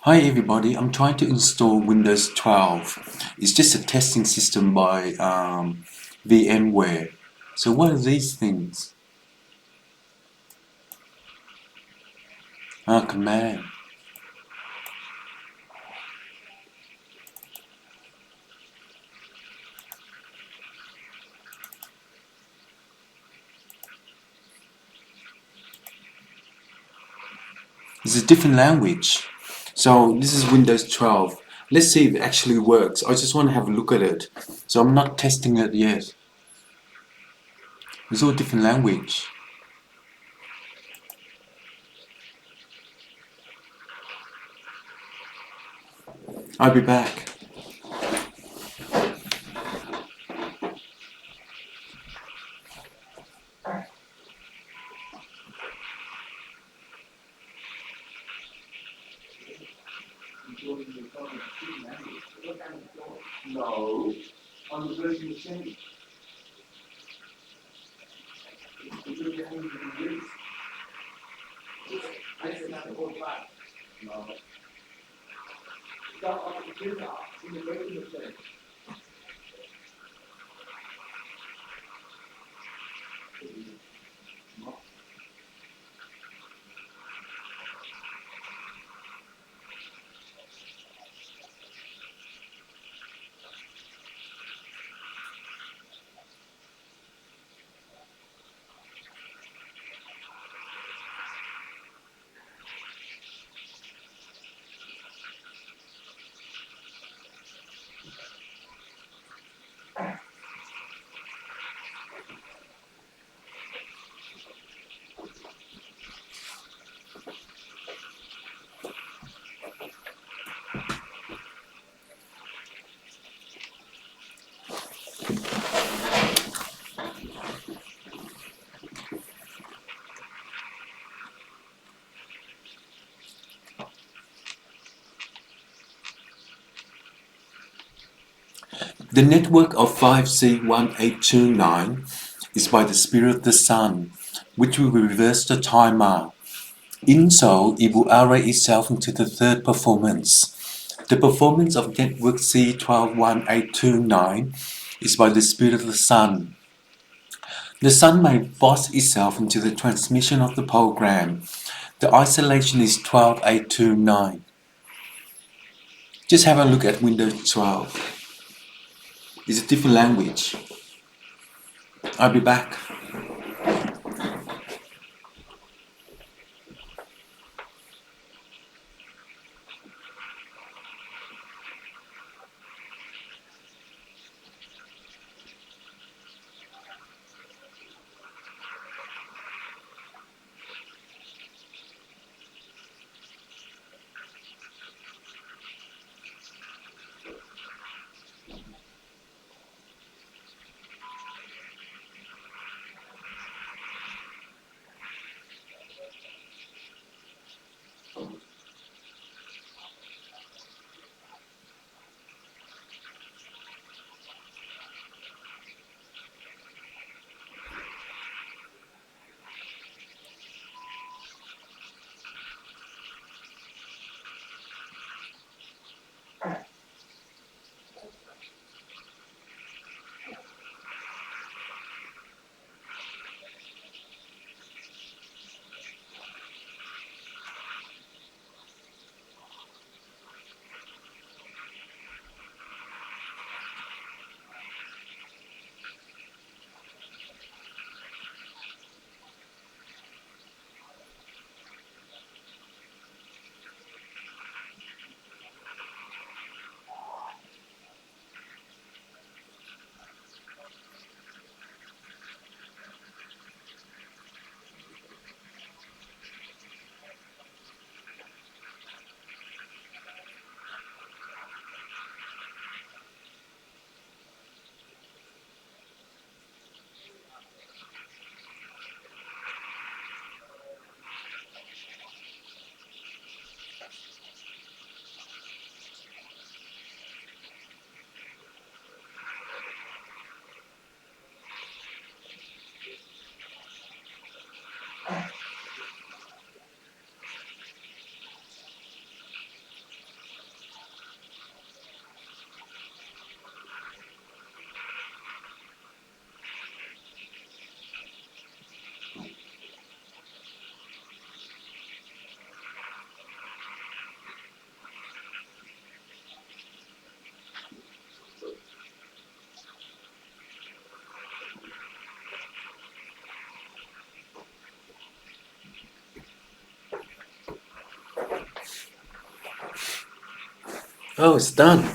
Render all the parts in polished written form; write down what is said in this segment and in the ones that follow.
Hi everybody, I'm trying to install Windows 12. It's just a testing system by VMware. So what are these things? Command. It's a different language. So this is Windows 12. Let's see if it actually works. I just want to have a look at it. So I'm not testing it yet. It's all different language. I'll be back. No, on the virtual machine. I said that before back. No. Start on the computer in the virtual machine. The network of 5C1829 is by the spirit of the sun, which will reverse the timer. In so, it will array itself into the third performance. The performance of network C121829 is by the spirit of the sun. The sun may force itself into the transmission of the program. The isolation is 12829. Just have a look at Windows 12. It's a different language. I'll be back. Oh, it's done.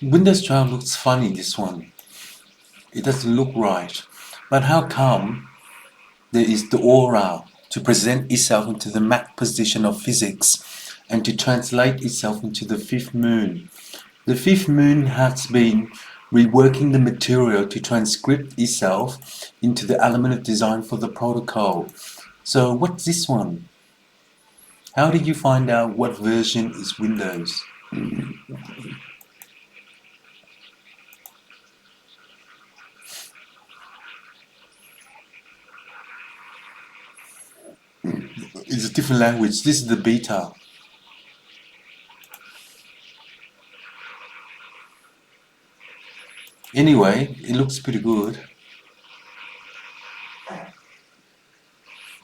Windows 12 looks funny, this one. It doesn't look right. But how come there is the aura to present itself into the Mac position of physics and to translate itself into the fifth moon? The fifth moon has been reworking the material to transcript itself into the element of design for the protocol. So what's this one? How did you find out what version is Windows? It's a different language. This is the beta. Anyway, it looks pretty good.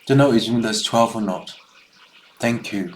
Don't know if it's Windows 12 or not. Thank you.